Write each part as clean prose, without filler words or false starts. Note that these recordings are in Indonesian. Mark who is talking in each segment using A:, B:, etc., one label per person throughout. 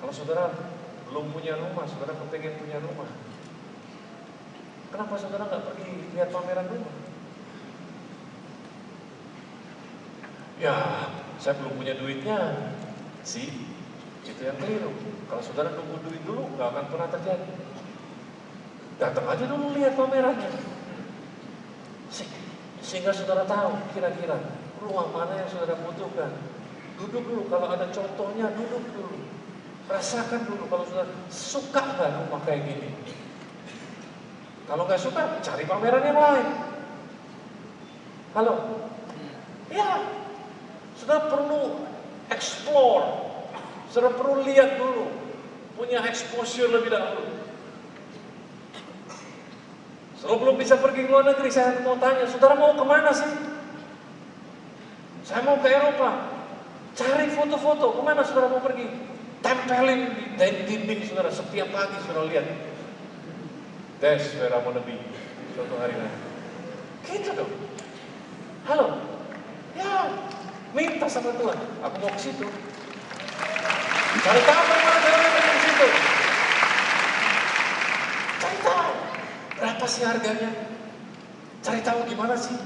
A: Kalau saudara belum punya rumah, saudara kepengen punya rumah, kenapa saudara nggak pergi lihat pameran rumah? Ya, saya belum punya duitnya. Sih, itu yang keliru. Kalau saudara nunggu duit dulu, nggak akan pernah terjadi. Datang aja dulu lihat pamerannya. Sehingga saudara tahu kira-kira rumah mana yang saudara butuhkan. Duduk dulu, kalau ada contohnya duduk dulu. Rasakan dulu kalau saudara suka nggak rumah kayak gini. Kalau nggak suka, cari pameran yang lain. Halo? Ya, saudara perlu explore. Saudara perlu lihat dulu. Punya exposure lebih dahulu. Saudara belum bisa pergi ke luar negeri, saya mau tanya, saudara mau kemana sih? Saya mau ke Eropa. Cari foto-foto, kemana saudara mau pergi? Tempelin di dinding saudara, setiap pagi saudara lihat. That's where I wanna be. Suatu hari nanti. Gitu dong. Halo? Ya, minta sama Tuhan, aku mau ke situ. Cari tahu bagaimana caranya pergi ke situ. Cari tahu. Berapa sih harganya? Cari tahu gimana sih?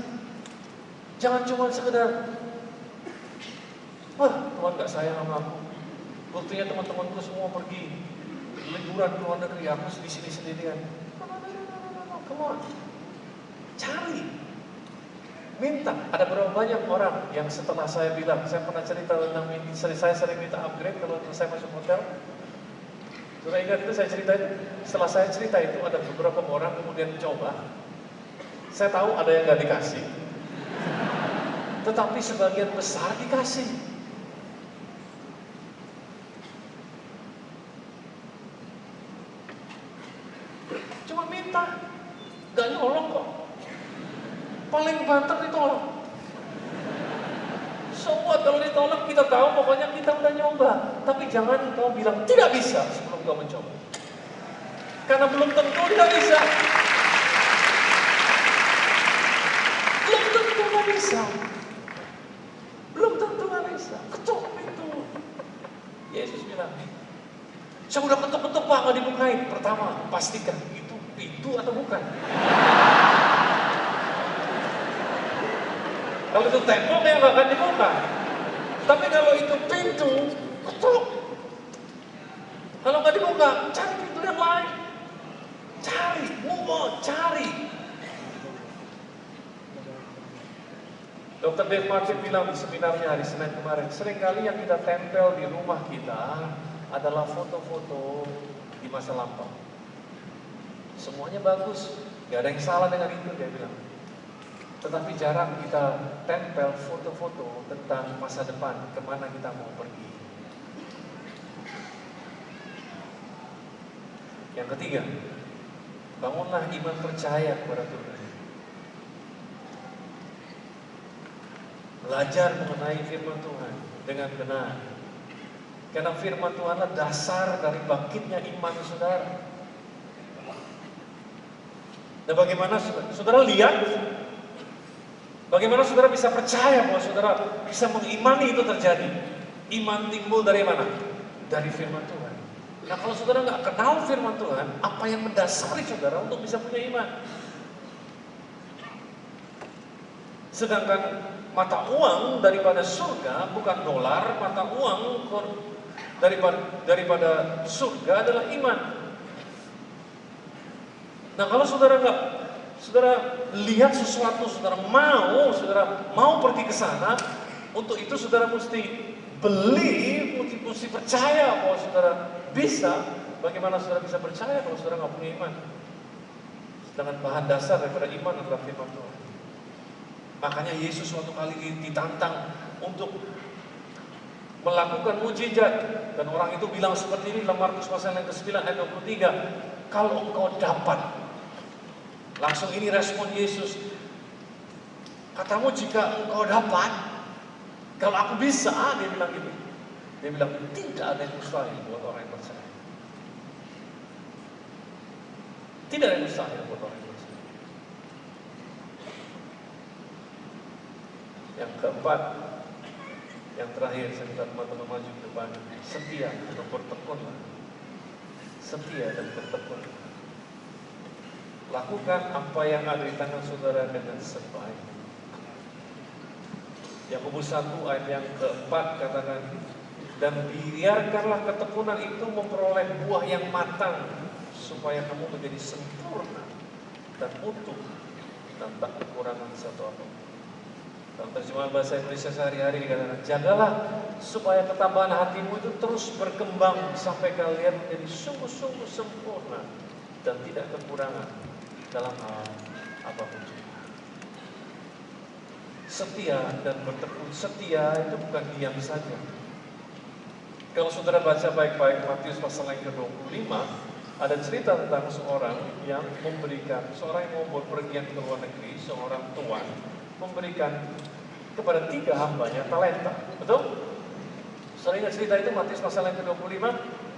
A: Jangan cuma sekedar, wah Tuhan gak sayang sama aku. Buktinya teman-temanku semua pergi liburan ke luar negeri, aku di sini sendirian. No, come on. Cari. Minta. Ada berapa banyak orang yang setelah saya bilang, saya pernah cerita tentang ini, saya sering minta upgrade kalau saya masuk hotel. Sudah ingat itu saya ceritain? Setelah saya cerita itu ada beberapa orang kemudian coba. Saya tahu ada yang gak dikasih, tetapi sebagian besar dikasih. Cuma minta, gak nyolong kok. Paling banter ditolak. Semua kalau ditolak kita tahu pokoknya kita udah nyoba. Tapi jangan kau bilang tidak bisa sebelum kau mencoba. Karena belum tentu tidak bisa. Belum tentu nggak bisa. Belum tentu nggak bisa. Ketuk pintu. Yesus bilang, saya udah ketuk-ketuk Pak nggak dibukain. Pertama pastikan itu pintu atau bukan. Kalau itu tembok ya nggak akan dibuka. Tapi kalau itu pintu, ketuk. Kalau nggak dibuka, cari pintu yang lain. Cari, move on, cari. Dr. Dave Martin bilang di seminarnya hari Senin kemarin, seringkali yang kita tempel di rumah kita adalah foto-foto di masa lampau. Semuanya bagus, gak ada yang salah dengan itu, dia bilang. Tetapi jarang kita tempel foto-foto tentang masa depan, kemana kita mau pergi. Yang ketiga, bangunlah iman percaya kepada Tuhan. Belajar mengenai firman Tuhan dengan benar. Karena firman Tuhanlah dasar dari bangkitnya iman saudara. Dan bagaimana saudara lihat? Bagaimana saudara bisa percaya bahwa saudara bisa mengimani itu terjadi? Iman timbul dari mana? Dari firman Tuhan. Nah kalau saudara nggak kenal firman Tuhan, apa yang mendasari saudara untuk bisa punya iman? Sedangkan mata uang daripada surga bukan dolar, mata uang daripada surga adalah iman. Nah kalau saudara lihat sesuatu, saudara mau pergi ke sana, untuk itu saudara mesti beli, mesti percaya bahwa saudara bisa. Bagaimana saudara bisa percaya kalau saudara nggak punya iman? Sedangkan bahan dasar daripada iman adalah firman Tuhan. Makanya Yesus suatu kali ditantang untuk melakukan mujizat, dan orang itu bilang seperti ini dalam Markus pasal yang ke-9 ayat 23, kalau engkau dapat. Langsung ini respon Yesus, katamu jika engkau dapat, kalau aku bisa, dia bilang gitu. Dia bilang tidak ada yang mustahil buat orang yang percaya. Tidak ada yang mustahil buat orang yang percaya. Yang keempat, Yang terakhir, saya minta teman-teman maju ke depan. Setia dan bertekunlah. Setia dan bertekunlah. Lakukan apa yang ada di tangan saudara dengan sebaik. Yakobus 1 ayat yang keempat katakan, dan biarkanlah ketekunan itu memperoleh buah yang matang, supaya kamu menjadi sempurna dan utuh dan tak kekurangan satu apapun. Dalam terjemahan bahasa Indonesia sehari-hari dikatakan, jagalah supaya ketambahan hatimu itu terus berkembang sampai kalian menjadi sungguh-sungguh sempurna dan tidak kekurangan dalam hal apapun juga. Setia dan bertekun. Setia itu bukan diam saja. Kalau saudara baca baik-baik Matius pasal yang ke-25, ada cerita tentang seorang yang mau berpergian ke luar negeri, seorang tuan memberikan kepada 3 hambanya talenta. Betul? Saudara ingat cerita itu, Matius pasal yang ke-25,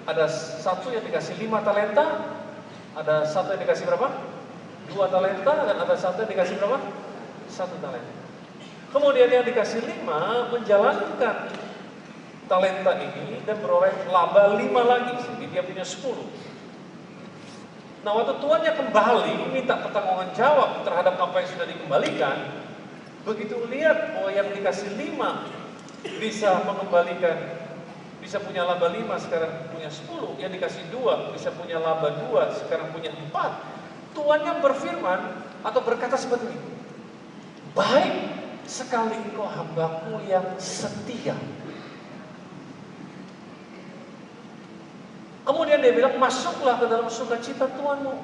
A: ada satu yang dikasih 5 talenta, ada satu yang dikasih berapa? 2 talenta, dan ada satu yang dikasih berapa? 1 talenta. Kemudian yang dikasih 5 menjalankan talenta ini dan beroleh laba 5 lagi, jadi dia punya 10. Nah, waktu tuannya kembali minta pertanggungjawaban jawab terhadap apa yang sudah dikembalikan, begitu lihat bahwa yang dikasih 5 bisa mengembalikan, bisa punya laba 5, sekarang punya 10, yang dikasih 2 bisa punya laba 2, sekarang punya 4. Tuannya berfirman atau berkata seperti ini, baik sekali engkau hambaku yang setia. Kemudian dia bilang, masuklah ke dalam sukacita Tuhanmu.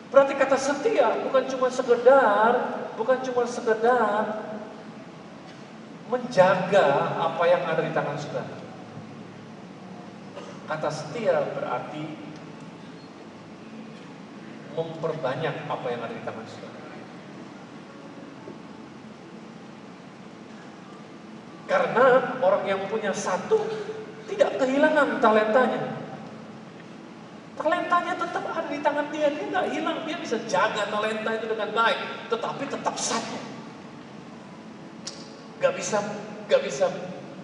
A: Berarti kata setia bukan cuma sekedar menjaga apa yang ada di tangan saudara. Kata setia berarti memperbanyak apa yang ada di tangan saudara. Karena orang yang punya 1 tidak kehilangan talentanya. Talentanya tetap ada di tangan dia, dia nggak hilang, dia bisa jaga talenta itu dengan baik, tetapi tetap 1. Gak bisa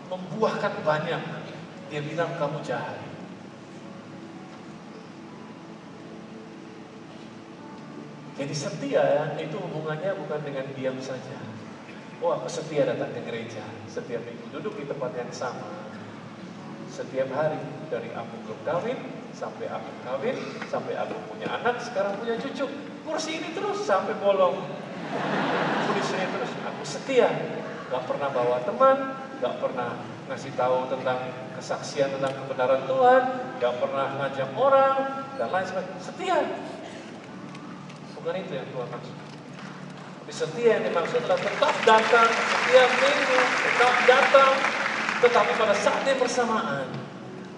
A: membuahkan banyak. Dia bilang kamu jahat. Jadi setia itu hubungannya bukan dengan diam saja. Oh, aku setia datang ke gereja setiap minggu, duduk di tempat yang sama setiap hari, dari aku belum kawin sampai aku kawin, sampai aku punya anak, sekarang punya cucu, kursi ini terus sampai bolong, kursi ini terus. Aku setia, gak pernah bawa teman, gak pernah ngasih tahu tentang kesaksian tentang kebenaran Tuhan, gak pernah ngajak orang dan lain sebagainya. Setia, bukan itu yang Tuhan maksud. Tapi setia yang dimaksud adalah tetap datang setiap minggu, tetap datang, tetapi pada saat yang bersamaan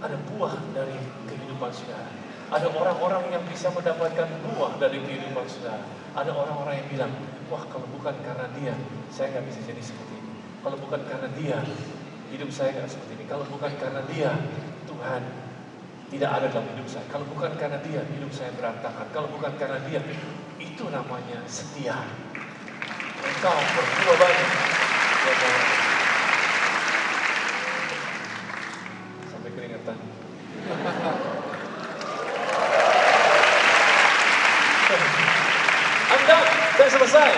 A: ada buah dari kehidupan saudara. Ada orang-orang yang bisa mendapatkan buah dari kehidupan saudara. Ada orang-orang yang bilang, wah kalau bukan karena dia, saya nggak bisa jadi seperti ini. Kalau bukan karena dia, hidup saya nggak seperti ini. Kalau bukan karena dia, Tuhan tidak ada dalam hidup saya. Kalau bukan karena dia, hidup saya berantakan. Kalau bukan karena dia, itu namanya setia. Engkau berbuah banyak. Sampai keringetan. Anda, saya selesai.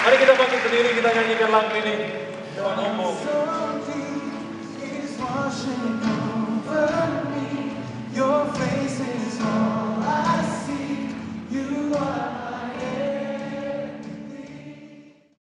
A: Mari kita bangkit berdiri, kita nyanyikan lagu ini. Tuhan umum.